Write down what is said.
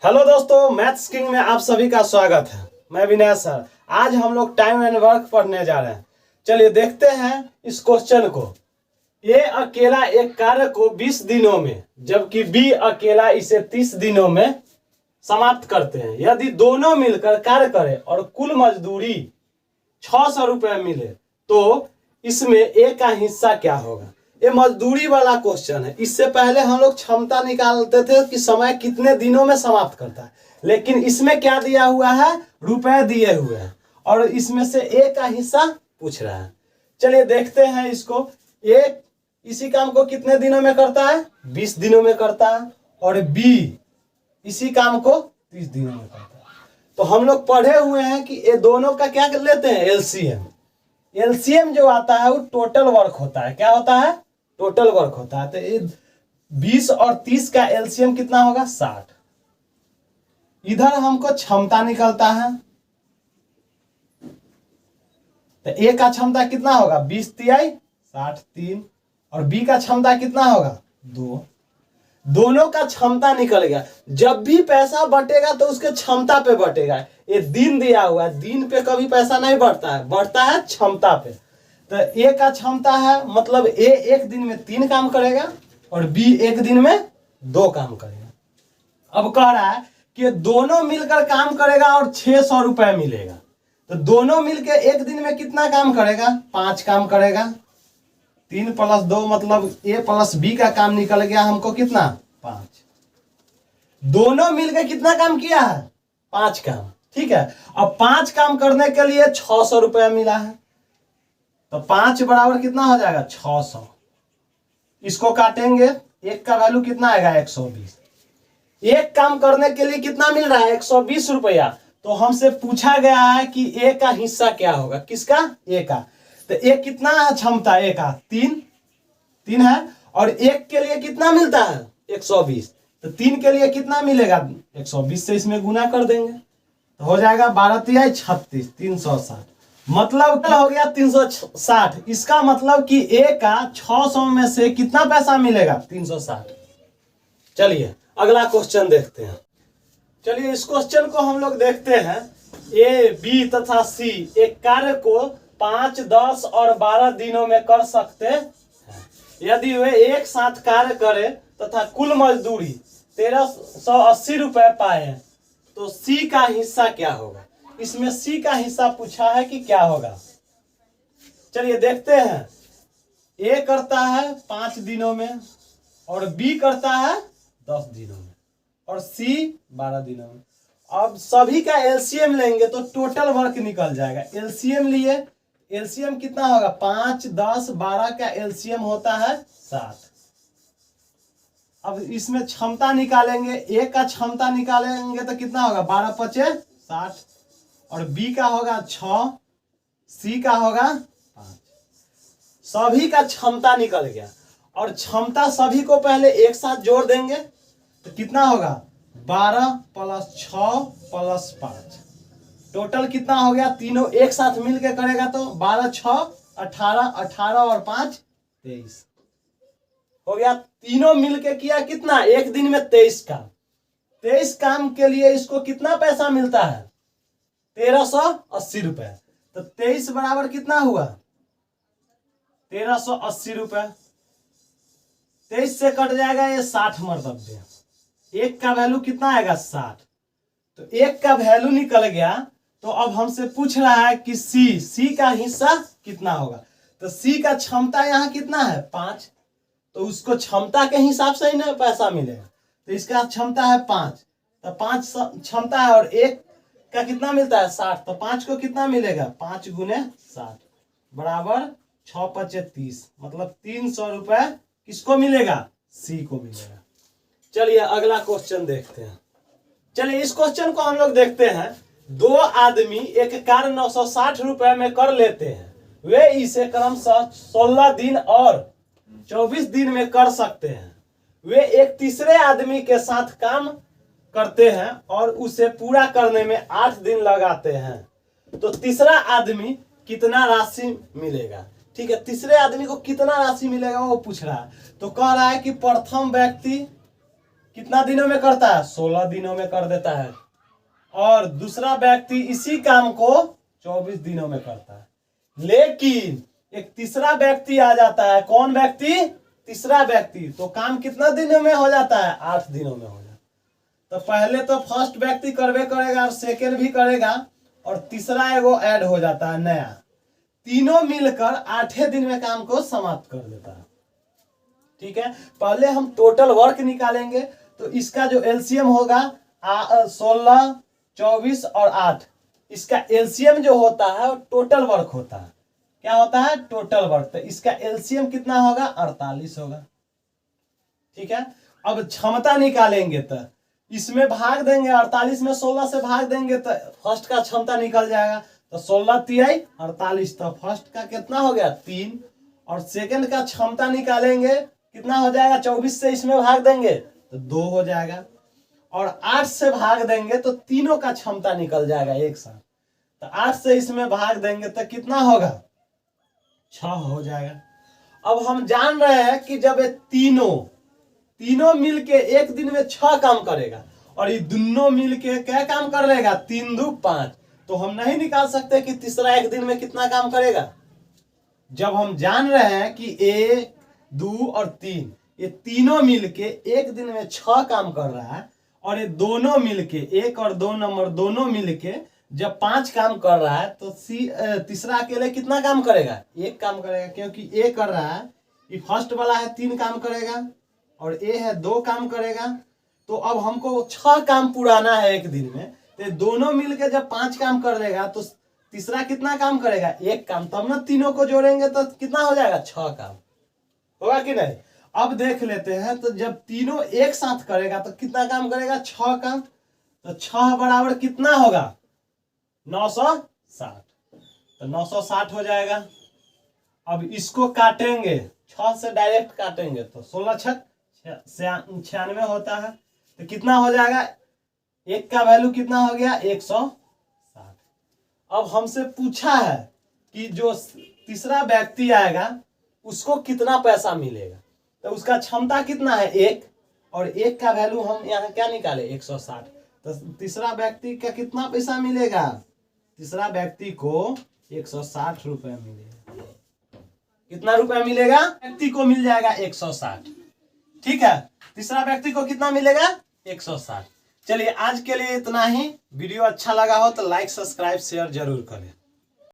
Hello दोस्तों, maths king में आप सभी का स्वागत है। मैं विनय सर। आज हम लोग टाइम एंड वर्क पढ़ने जा रहे हैं। चलिए देखते हैं इस क्वेश्चन को। ए अकेला एक कार्य को 20 दिनों में जबकि बी अकेला इसे 30 दिनों में समाप्त करते हैं। यदि दोनों मिलकर कार्य करें और कुल मजदूरी 600 रुपये मिले तो इसमें ए का हिस्सा क्या होगा। ये मजदूरी वाला क्वेश्चन है। इससे पहले हम लोग क्षमता निकालते थे कि समय कितने दिनों में समाप्त करता है, लेकिन इसमें क्या दिया हुआ है, रुपए दिए हुए हैं और इसमें से ए का हिस्सा पूछ रहा है। चलिए देखते हैं इसको। ए इसी काम को कितने दिनों में करता है, 20 दिनों में करता है, और बी इसी काम को 30 दिनों में करता है। तो हम लोग पढ़े हुए हैं कि ये दोनों का क्या लेते हैं, एलसीएम। एलसीएम जो आता है वो टोटल वर्क होता है। क्या होता है, टोटल वर्क होता है। तो 20 और 30 का एलसीएम कितना होगा, 60। इधर हमको क्षमता निकलता है तो ए का क्षमता कितना होगा, 20 तिहाई 60 3, और बी का क्षमता कितना होगा, 2। दोनों का क्षमता निकल गया। जब भी पैसा बटेगा तो उसके क्षमता पे बटेगा। ये दिन दिया हुआ है, दिन पे कभी पैसा नहीं बढ़ता है, बढ़ता है क्षमता पे। तो ए का क्षमता है, मतलब ए एक दिन में 3 काम करेगा और बी एक दिन में 2 काम करेगा। अब कह रहा है कि दोनों मिलकर काम करेगा और 600 रुपए मिलेगा। तो दोनों मिलकर एक दिन में कितना काम करेगा, 5 काम करेगा। 3 + 2 मतलब ए प्लस बी का काम निकल गया हमको कितना, 5। दोनों मिलकर कितना काम किया है, 5 काम। ठीक है, अब 5 काम करने के लिए 600 रुपया मिला है। तो 5 बराबर कितना हो जाएगा, 600। इसको काटेंगे, एक का वैल्यू कितना आएगा, 120। एक काम करने के लिए कितना मिल रहा है, 120 रुपया। तो हमसे पूछा गया है कि ए का हिस्सा क्या होगा, किसका, ए का। तो एक कितना है क्षमता, ए का 3 है, और एक के लिए कितना मिलता है, 120। तो 3 के लिए कितना मिलेगा, 120 से इसमें गुना कर देंगे तो हो जाएगा 12 तिहाई 36 360। मतलब क्या हो गया, 360। इसका मतलब कि ए का 600 में से कितना पैसा मिलेगा, 360। चलिए अगला क्वेश्चन देखते हैं। चलिए इस क्वेश्चन को हम लोग देखते हैं। ए बी तथा सी एक कार्य को 5 10 और 12 दिनों में कर सकते हैं। यदि वे एक साथ कार्य करें तथा कुल मजदूरी 1380 रुपए पाए तो सी का हिस्सा क्या होगा। इसमें सी का हिस्सा पूछा है कि क्या होगा। चलिए देखते हैं। ए करता है 5 दिनों में और बी करता है 10 दिनों में और सी 12 दिनों में। अब सभी का एलसीएम लेंगे तो टोटल वर्क निकल जाएगा। एलसीएम लिए, एलसीएम कितना होगा, 5 10 12 का एलसीएम होता है 7। अब इसमें क्षमता निकालेंगे, ए का क्षमता निकालेंगे तो कितना होगा, 12 × 5 = 60, और बी का होगा 6, सी का होगा 5। सभी का क्षमता निकल गया और क्षमता सभी को पहले एक साथ जोड़ देंगे तो कितना होगा, 12 + 6 + 5। टोटल कितना हो गया, तीनों एक साथ मिलके करेगा तो 12 6 18 18 और 5 23 हो गया। तीनों मिलके किया कितना, एक दिन में 23 काम। 23 काम के लिए इसको कितना पैसा मिलता है, 1380 रुपए। तो 23 बराबर कितना हुआ, 1380 रुपए। 23 से कट जाएगा ये 60 मर्तबे। एक का वैल्यू कितना आएगा, 60। तो एक का वैल्यू निकल गया। तो अब हमसे पूछ रहा है कि सी का हिस्सा कितना होगा। तो सी का क्षमता यहाँ कितना है, 5। तो उसको क्षमता के हिसाब से ही ना पैसा मिलेगा। तो इसका क्षमता है 5, तो 5 क्षमता है और एक का कितना मिलता है, 60। तो 5 को कितना मिलेगा, 5 × 60 बराबर 6 × 5 = 30। मतलब 300 रुपए किसको मिलेगा, सी को मिलेगा। चलिए अगला क्वेश्चन देखते हैं। चलिए इस क्वेश्चन को हम लोग देखते हैं। 2 आदमी एक कार्य 960 रुपए में कर लेते हैं। वे इसे क्रमशः 16 दिन और 24 दिन में कर सकते हैं। वे एक तीसरे आदमी के साथ काम करते हैं और उसे पूरा करने में 8 दिन लगाते हैं। तो तीसरा आदमी कितना राशि मिलेगा। ठीक है, तीसरे आदमी को कितना राशि मिलेगा वो पूछ रहा है। तो कह रहा है कि प्रथम व्यक्ति कितना दिनों में करता है? 16 दिनों में कर देता है। और दूसरा व्यक्ति इसी काम को 24 दिनों में करता है। लेकिन एक तीसरा व्यक्ति आ जाता है। कौन व्यक्ति? तीसरा व्यक्ति। तो काम कितना दिनों में हो जाता है? 8 दिनों में हो जाता है। तो पहले तो फर्स्ट व्यक्ति करवे करेगा और सेकेंड भी करेगा और तीसरा एगो ऐड हो जाता है नया। तीनों मिलकर 8 दिन में काम को समाप्त कर देता है। ठीक है, पहले हम टोटल वर्क निकालेंगे। तो इसका जो एलसीएम होगा 16, 24 और 8, इसका एलसीएम जो होता है वो टोटल वर्क होता है। क्या होता है? Total work. तो इसका एलसीएम कितना होगा? 48 होगा। ठीक है, अब क्षमता निकालेंगे तो इसमें भाग देंगे, 48 में 16 से भाग देंगे तो फर्स्ट का क्षमता निकल जाएगा। तो 16 तिहाई 48, तो फर्स्ट का कितना हो गया? 3। और सेकंड का क्षमता निकालेंगे, कितना हो जाएगा? 24 से इसमें भाग देंगे तो 2 हो जाएगा। और 8 से भाग देंगे तो तीनों का क्षमता निकल जाएगा एक साथ। तो 8 से इसमें भाग देंगे तो कितना होगा? 6 हो जाएगा। अब हम जान रहे हैं कि जब ये तीनों मिलके एक दिन में 6 काम करेगा और ये दोनों मिलके क्या काम कर लेगा? 3 2 5। तो हम नहीं निकाल सकते कि तीसरा एक दिन में कितना काम करेगा। जब हम जान रहे हैं कि 1 2 और 3 ये तीनों मिलके एक दिन में 6 काम कर रहा है और ये दोनों मिलके 1 और 2 नंबर दोनों मिलके जब 5 काम कर रहा है तो तीसरा अकेले कितना काम करेगा? 1 काम करेगा, क्योंकि ए कर रहा है। ये फर्स्ट वाला है 3 काम करेगा और ए है 2 काम करेगा। तो अब हमको 6 काम पुराना है एक दिन में। तो दोनों मिलके जब 5 काम कर लेगा तो तीसरा कितना काम करेगा? 1 काम। तब ना तीनों को जोड़ेंगे तो कितना हो जाएगा? 6 काम होगा कि नहीं। अब देख लेते हैं, तो जब तीनों एक साथ करेगा तो कितना काम करेगा? 6 काम। तो 6 बराबर कितना होगा? 960। तो 960 हो जाएगा। अब इसको काटेंगे, 6 से डायरेक्ट काटेंगे तो 16 छक 96 होता है। तो कितना हो जाएगा? 1 का वैल्यू कितना हो गया? 160। अब हमसे पूछा है कि जो तीसरा व्यक्ति आएगा उसको कितना पैसा मिलेगा। तो उसका क्षमता कितना है? 1, और 1 का वैल्यू हम यहाँ क्या निकाले? 160। तो तीसरा व्यक्ति का कितना पैसा मिलेगा? तीसरा व्यक्ति को 160 रुपए मिलेगा। कितना रुपया मिलेगा? व्यक्ति को मिल जाएगा 160। ठीक है, तीसरा व्यक्ति को कितना मिलेगा? 160। चलिए आज के लिए इतना ही। वीडियो अच्छा लगा हो तो लाइक सब्सक्राइब शेयर जरूर करें।